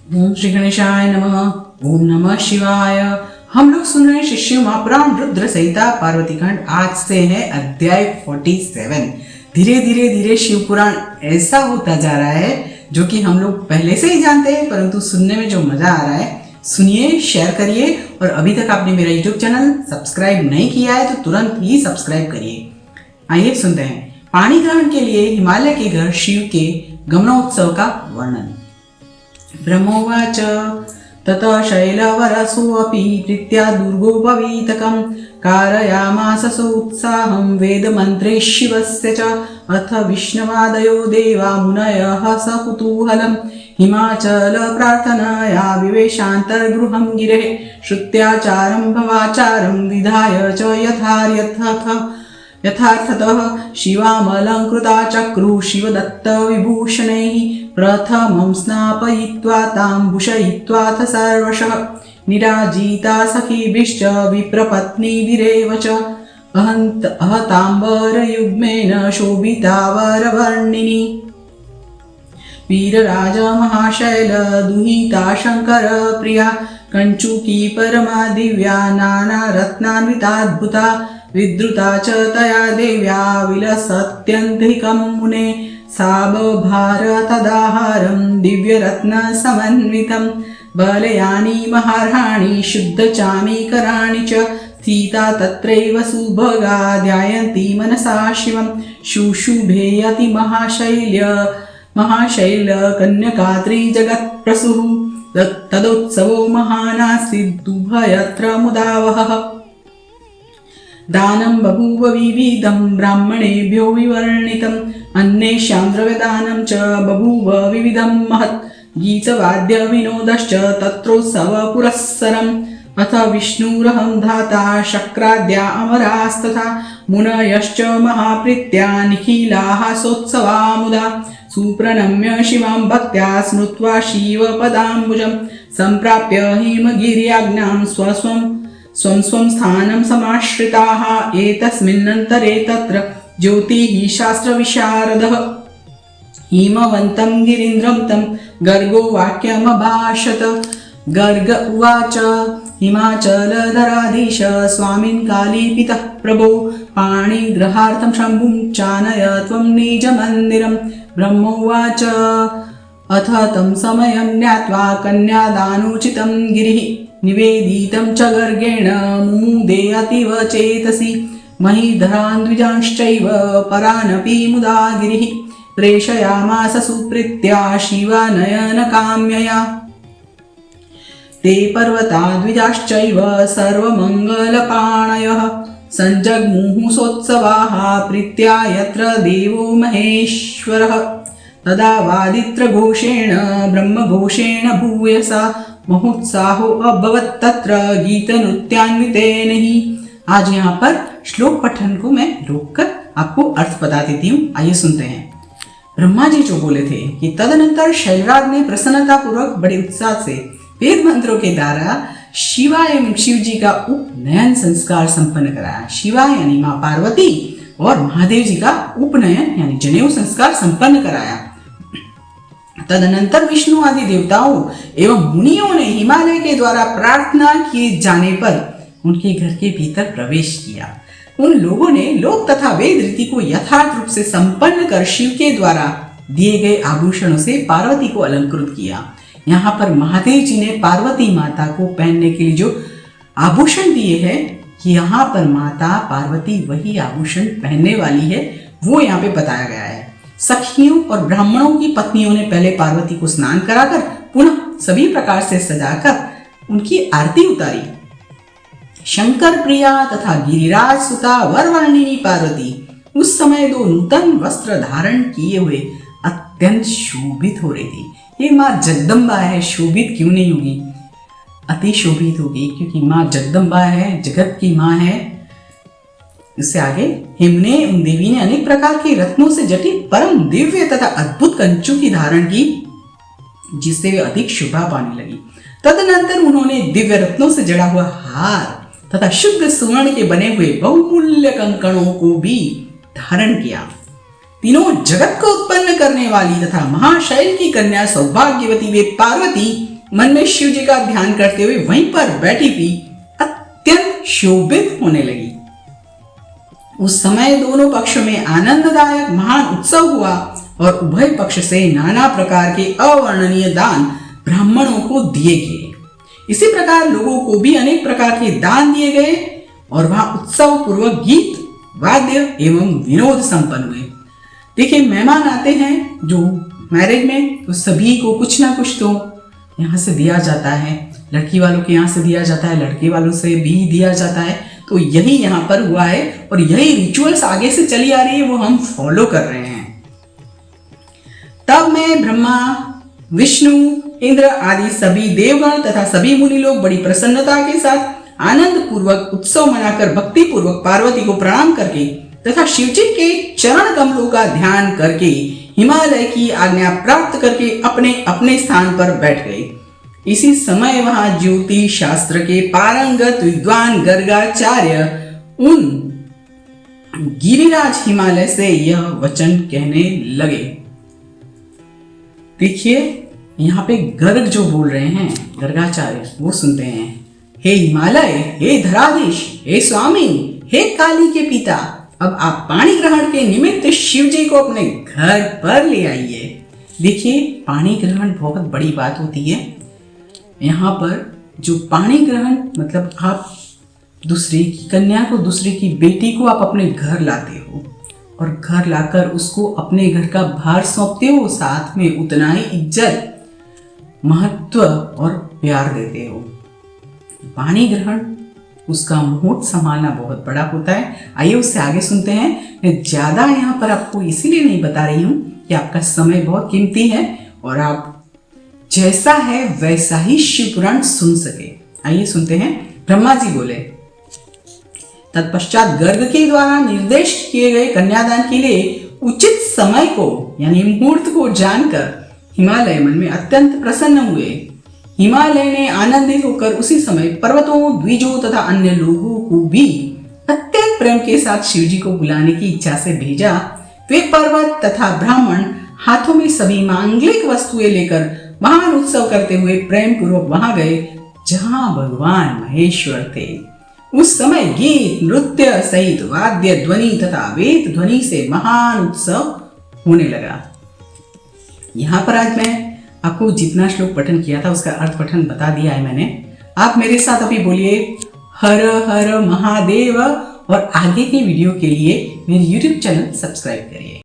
ओम श्री गणेशाय नमः। ओम नमः शिवाय। हम लोग सुन रहे हैं शिष्य महापुराण रुद्र संहिता पार्वती खंड। आज से है अध्याय 47। धीरे धीरे धीरे शिव पुराण ऐसा होता जा रहा है जो कि हम लोग पहले से ही जानते हैं, परंतु सुनने में जो मजा आ रहा है, सुनिए, शेयर करिए। और अभी तक आपने मेरा यूट्यूब चैनल सब्सक्राइब नहीं किया है तो तुरंत ही सब्सक्राइब करिए। आइए सुनते हैं पाणी ग्रहण के लिए हिमालय के घर शिव के गमनोत्सव का वर्णन। ब्रह्मोवाच ततः शैलवरसोऽपि प्रीत्या दुर्गोपवीतकं कारयामास सोत्साहं वेदमन्त्रे शिवस्य च। अथ विष्णवादयो देवा मुनयः सकुतूहलं हिमाचल प्रार्थनाया विवेशान्तर्गृहं गिरेः। श्रुत्याचारं भवाचारं विधाय च यथार्थतः शिवामलङ्कृता चक्रुः शिवदत्तविभूषणैः। प्रथमं स्नापयित्वा तां भूषयित्वाथ सर्वशः निराजिता सखीभिश्च विप्रपत्नीभिरेव च। अहताम्बरयुग्मेन शोभिता वरवर्णिनी वीरराज महाशैल दुहिता शंकर प्रिया कंचुकी परमा दिव्या नानारत्नान्विताद्भुता विद्रुता च तया देव्या विलसत्यन्तिकं मुने। साबभार तदाहारं दिव्यरत्नसमन्वितं बलयानि महार्हाणि शुद्धचामीकराणि च। सीता तत्रैव सुभगा ध्यायन्ती मनसा शिवं शुशुभेयति महाशैल कन्यकात्री जगत्प्रसूः। तदोत्सवो महानासीत् उभयत्र मुदावहः। दानं बभूव विविधं ब्राह्मणेभ्यो विवर्णितम् अन्येषां द्रव्यदानं च बभूव विविधं महत्। गीतवाद्य विनोदश्च तत्रोत्सव पुरस्सरम्। अथ विष्णुरहं धाता शक्राद्या अमरास्तथा मुनयश्च महाप्रीत्या निखिलाः सोत्सवा मुदा। सुप्रणम्य शिवां भक्त्या स्मृत्वा शिवपदाम्बुजं सम्प्राप्य हिमगिर्याज्ञां स्वं स्थानं समाश्रिताः। एतस्मिन्नन्तरे तत्र ज्योतिः शास्त्रविशारदः हिमवन्तं गिरीन्द्रं तं गर्गो वाक्यमभाषत। गर्ग उवाच हिमाचलधराधीश स्वामिन् कालीपितः प्रभो पाणिग्रहार्थं शम्भुं चानय त्वं निजमन्दिरं। ब्रह्मोवाच अथ तं समयं ज्ञात्वा कन्यादानोचितं गिरिः निवेदितं च गर्गेण मुमुदे अतीव चेतसि। महीधरान् द्विजांश्चैव परानपि मुदा गिरिः प्रेषयामास सुप्रीत्या शिवानयनकाम्यया। ते पर्वता द्विजाश्चैव सर्वमङ्गलपाणयः सञ्जग्मुः सोत्सवाः प्रीत्या यत्र देवो महेश्वरः। तदा वादित्रघोषेण ब्रह्मघोषेण भूयसा महोत्साहो अभवत् तत्र गीतनृत्यान्वितेन ही। आज यहाँ पर श्लोक पठन को मैं रोककर आपको अर्थ बता देती हूँ। आइए सुनते हैं। ब्रह्मा जी जो बोले थे कि तदनंतर शैलराज ने प्रसन्नता पूर्वक बड़े उत्साह से वेद मंत्रों के द्वारा शिवा एवं शिव जी का उपनयन संस्कार संपन्न कराया। शिवा यानी माँ पार्वती और महादेव जी का उपनयन यानी जनेऊ संस्कार संपन्न कराया। तदनंतर विष्णु आदि देवताओं एवं मुनियों ने हिमालय के द्वारा प्रार्थना किए जाने पर उनके घर के भीतर प्रवेश किया। उन लोगों ने लोक तथा वेद रीति को यथार्थ रूप से संपन्न कर शिव के द्वारा दिए गए आभूषणों से पार्वती को अलंकृत किया। यहाँ पर महादेव जी ने पार्वती माता को पहनने के लिए जो आभूषण दिए हैं, यहाँ पर माता पार्वती वही आभूषण पहनने वाली है, वो यहाँ पे बताया गया है। सखियों और ब्राह्मणों की पत्नियों ने पहले पार्वती को स्नान कराकर पुनः सभी प्रकार से सजाकर उनकी आरती उतारी। शंकर प्रिया तथा गिरिराज सुता वरवर्णिनी पार्वती उस समय दो नूतन वस्त्र धारण किए हुए अत्यंत शोभित हो रही थी। ये माँ जगदम्बा है, शोभित क्यों नहीं होगी, अति शोभित होगी, क्योंकि माँ जगदम्बा है, जगत की माँ है। इससे आगे हिमने उन देवी ने अनेक प्रकार के रत्नों से जटित परम दिव्य तथा अद्भुत कंचू की धारण की, जिससे वे अधिक शोभा पाने लगी। तदनंतर उन्होंने दिव्य रत्नों से जड़ा हुआ हार तथा शुद्ध सुवर्ण के बने हुए बहुमूल्य कंकणों को भी धारण किया। तीनों जगत को उत्पन्न करने वाली तथा महाशैल की कन्या सौभाग्यवती वे पार्वती मन में शिव जी का ध्यान करते हुए वहीं पर बैठी हुई अत्यंत शोभित होने लगी। उस समय दोनों पक्षों में आनंददायक महान उत्सव हुआ और उभय पक्ष से नाना प्रकार के अवर्णनीय दान ब्राह्मणों को दिए गए। इसी प्रकार लोगों को भी अनेक प्रकार के दान दिए गए और वहां उत्सव पूर्वक गीत वाद्य एवं विनोद संपन्न हुए। देखिए, मेहमान आते हैं जो मैरिज में, तो सभी को कुछ ना कुछ तो यहाँ से दिया जाता है। लड़की वालों के यहाँ से दिया जाता है, लड़के वालों से भी दिया जाता है। तो यही यहाँ पर हुआ है और यही रिचुअल्स आगे से चली आ रही है, वो हम फॉलो कर रहे हैं। तब मैं ब्रह्मा, विष्णु, इंद्र आदि सभी देवगण तथा सभी मुनि लोग बड़ी प्रसन्नता के साथ आनंद पूर्वक उत्सव मनाकर भक्ति पूर्वक पार्वती को प्रणाम करके तथा शिवजी के चरण कमलों का ध्यान करके हिमालय की आज्ञा प्राप्त करके अपने अपने स्थान पर बैठ गए। इसी समय वहां ज्योतिष शास्त्र के पारंगत विद्वान गर्गाचार्य उन गिरिराज हिमालय से यह वचन कहने लगे। देखिए, यहाँ पे गर्ग जो बोल रहे हैं, गर्गाचार्य, वो सुनते हैं, हे हिमालय, हे धराधीश, हे स्वामी, हे काली के पिता, अब आप पानी ग्रहण के निमित्त शिव जी को अपने घर पर ले आइए। देखिए, पानी ग्रहण बहुत बड़ी बात होती है। यहाँ पर जो पानी ग्रहण मतलब आप दूसरे की कन्या को, दूसरे की बेटी को आप अपने घर लाते हो और घर लाकर उसको अपने घर का भार सौंपते हो, साथ में उतना ही इज्जत, महत्व और प्यार देते हो। पानी ग्रहण, उसका मुहूर्त संभालना बहुत बड़ा होता है। आइए उससे आगे सुनते हैं। मैं ज्यादा यहाँ पर आपको इसीलिए नहीं बता रही हूँ कि आपका समय बहुत कीमती है और आप जैसा है वैसा ही शिव पुराण सुन सके। आइए सुनते हैं। ब्रह्मा जी बोले, तत्पश्चात गर्ग के द्वारा निर्देश किए गए कन्यादान के लिए उचित समय को यानी मुहूर्त को जानकर हिमालय मन में अत्यंत प्रसन्न हुए। हिमालय ने आनंदित होकर उसी समय पर्वतों, द्विजों तथा अन्य लोगों को भी अत्यंत प्रेम के साथ शिवजी को बुलाने की इच्छा से भेजा। वे पर्वत तथा ब्राह्मण हाथों में सभी मांगलिक वस्तुएं लेकर महान उत्सव करते हुए प्रेम पूर्वक वहां गए जहां भगवान महेश्वर थे। उस समय गीत, नृत्य सहित वाद्य ध्वनि तथा वेद ध्वनि से महान उत्सव होने लगा। यहाँ पर आज मैं आपको जितना श्लोक पठन किया था उसका अर्थ पठन बता दिया है मैंने। आप मेरे साथ अभी बोलिए हर हर महादेव और आगे की वीडियो के लिए मेरे YouTube चैनल सब्सक्राइब करिए।